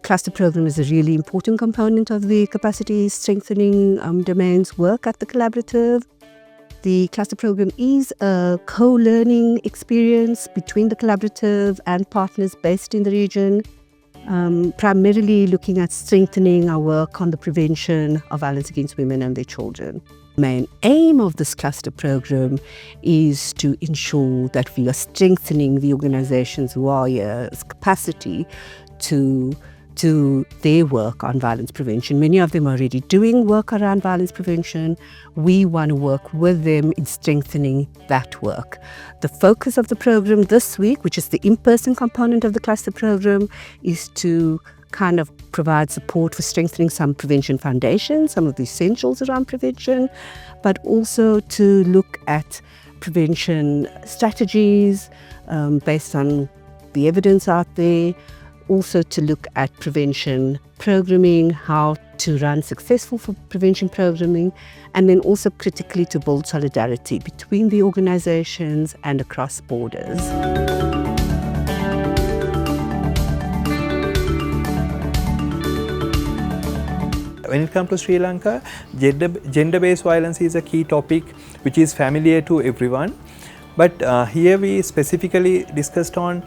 cluster program is a really important component of the capacity strengthening domains work at the collaborative. The cluster program is a co-learning experience between the collaborative and partners based in the region, primarily looking at strengthening our work on the prevention of violence against women and their children. The main aim of this cluster program is to ensure that we are strengthening the organization's warriors' capacity to their work on violence prevention. Many of them are already doing work around violence prevention. We want to work with them in strengthening that work. The focus of the program this week, which is the in-person component of the cluster program, is to kind of provide support for strengthening some prevention foundations, some of the essentials around prevention, but also to look at prevention strategies based on the evidence out there, also to look at prevention programming, how to run successful for prevention programming, and then also critically to build solidarity between the organizations and across borders. When it comes to Sri Lanka, gender-based violence is a key topic which is familiar to everyone. But here we specifically discussed on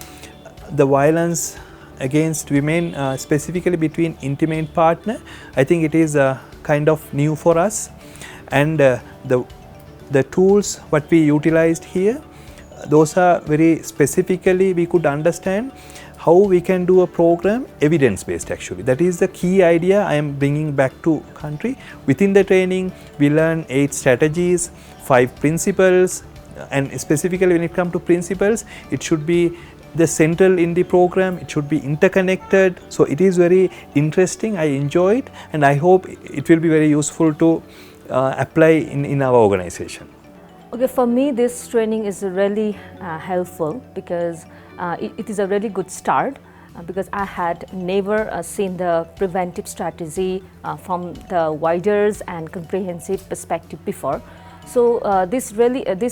the violence against women, specifically between intimate partner. I think it is kind of new for us, and the tools what we utilized here, those are very specifically we could understand how we can do a program evidence-based actually. That is the key idea I am bringing back to country. Within the training, we learn 8 strategies, 5 principles, and specifically when it comes to principles, it should be the central in the program, it should be interconnected. So it is very interesting, I enjoy it, and I hope it will be very useful to apply in our organization. Okay, for me this training is really helpful because it is a really good start because I had never seen the preventive strategy from the wider and comprehensive perspective before. So this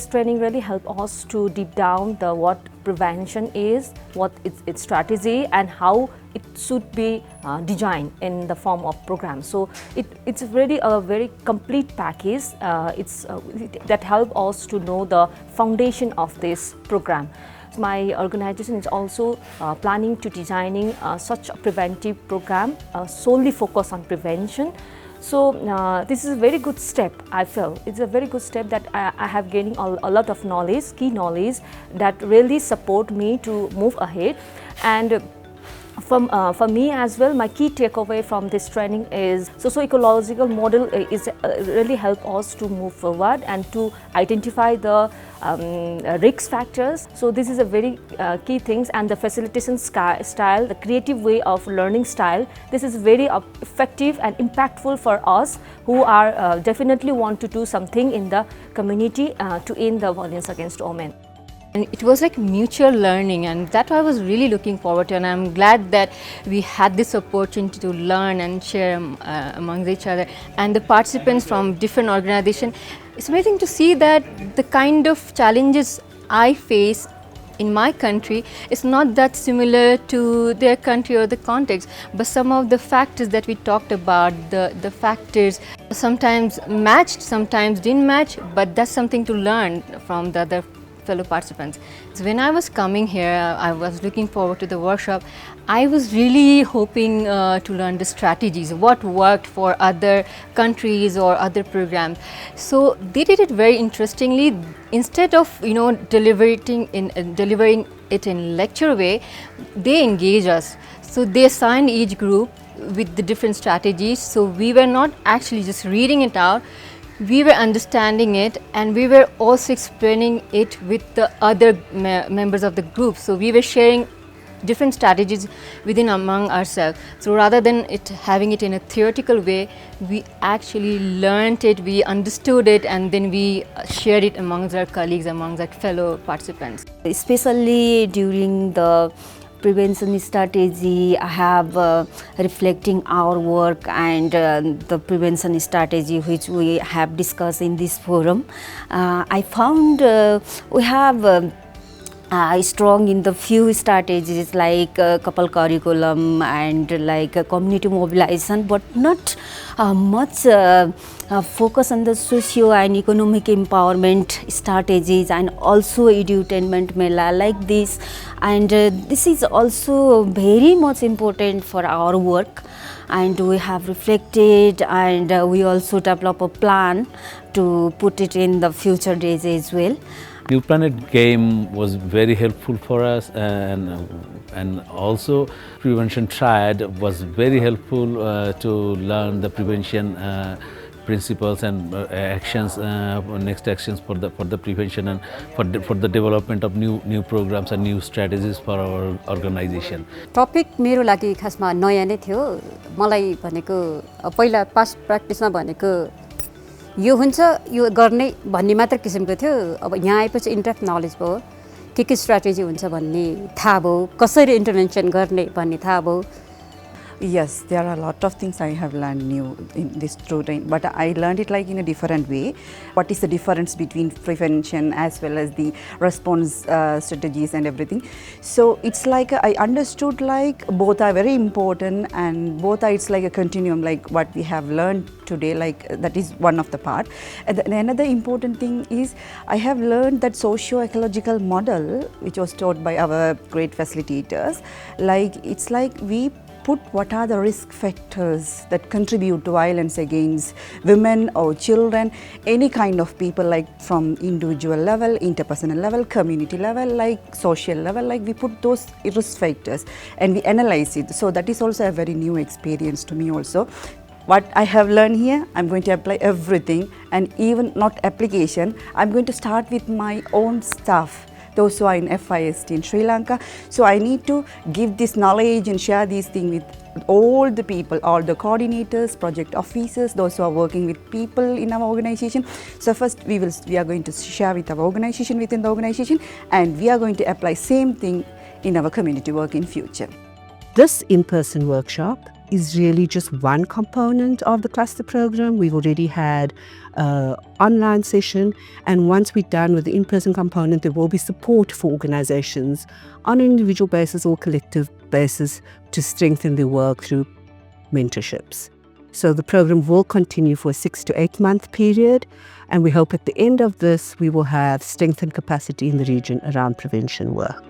training really helped us to deep down the what prevention is, what its strategy, and how it should be designed in the form of program. So it's really a very complete package. That help us to know the foundation of this program. My organization is also planning to designing such a preventive program solely focused on prevention. So this is a very good step, I feel. It's a very good step that I have gaining a lot of knowledge, key knowledge that really support me to move ahead. And for me as well, my key takeaway from this training is socio-ecological model is really help us to move forward and to identify the risk factors. So this is a very key things, and the facilitation style, the creative way of learning style, this is very effective and impactful for us who are definitely want to do something in the community to end the violence against women. And it was like mutual learning, and that I was really looking forward to, and I'm glad that we had this opportunity to learn and share amongst each other. And the participants from different organizations, it's amazing to see that the kind of challenges I face in my country is not that similar to their country or the context, but some of the factors that we talked about, the factors sometimes matched, sometimes didn't match, but that's something to learn from the other fellow participants. So when I was coming here, I was looking forward to the workshop. I was really hoping to learn the strategies, what worked for other countries or other programs. So they did it very interestingly. Instead of delivering it in lecture way, they engage us. So they assigned each group with the different strategies. So we were not actually just reading it out. We were understanding it, and we were also explaining it with the other members of the group. So we were sharing different strategies within among ourselves. So rather than having it in a theoretical way, we actually learned it, we understood it, and then we shared it amongst our colleagues, amongst our fellow participants. Especially during the prevention strategy, I have reflecting our work and the prevention strategy which we have discussed in this forum. I found we have strong in the few strategies like couple curriculum and like community mobilization, but not much focus on the socio and economic empowerment strategies, and also edutainment mela like this. And this is also very much important for our work, and we have reflected, and we also develop a plan to put it in the future days as well. New Planet game was very helpful for us, and also prevention triad was very helpful to learn the prevention principles and actions, next actions for the prevention and for the development of new programs and new strategies for our organization. Topic मेरो लागि खासमा नयाँ नै थियो। मलाई भनेको पहिला past प्र्याक्टिसमा भनेको यो हुन्छ यो गर्ने भन्ने मात्र किसिमको थियो। अब यहाँ आएपछि इन्डेप्थ नलेज भयो, के स्ट्र्याटेजी हुन्छ भन्ने थाहा भयो, कसरी इन्टरभेन्सन गर्ने भन्ने थाहा भयो। Yes, there are a lot of things I have learned new in this student, but I learned it like in a different way. What is the difference between prevention as well as the response strategies and everything? So it's like I understood like both are very important, and both are, it's like a continuum, like what we have learned today, like that is one of the part. And another important thing is I have learned that socio-ecological model, which was taught by our great facilitators, like it's like we put what are the risk factors that contribute to violence against women or children, any kind of people, like from individual level, interpersonal level, community level, like social level, like we put those risk factors and we analyze it. So that is also a very new experience to me also. What I have learned here, I'm going to apply everything, and even not application, I'm going to start with my own stuff. Those who are in FIST in Sri Lanka. So I need to give this knowledge and share these things with all the people, all the coordinators, project officers, those who are working with people in our organization. So first we are going to share with our organization, within the organization, and we are going to apply same thing in our community work in future. This in-person workshop is really just one component of the cluster program. We've already had an online session, and once we're done with the in-person component, there will be support for organizations on an individual basis or collective basis to strengthen their work through mentorships. So the program will continue for a 6 to 8 month period, and we hope at the end of this we will have strengthened capacity in the region around prevention work.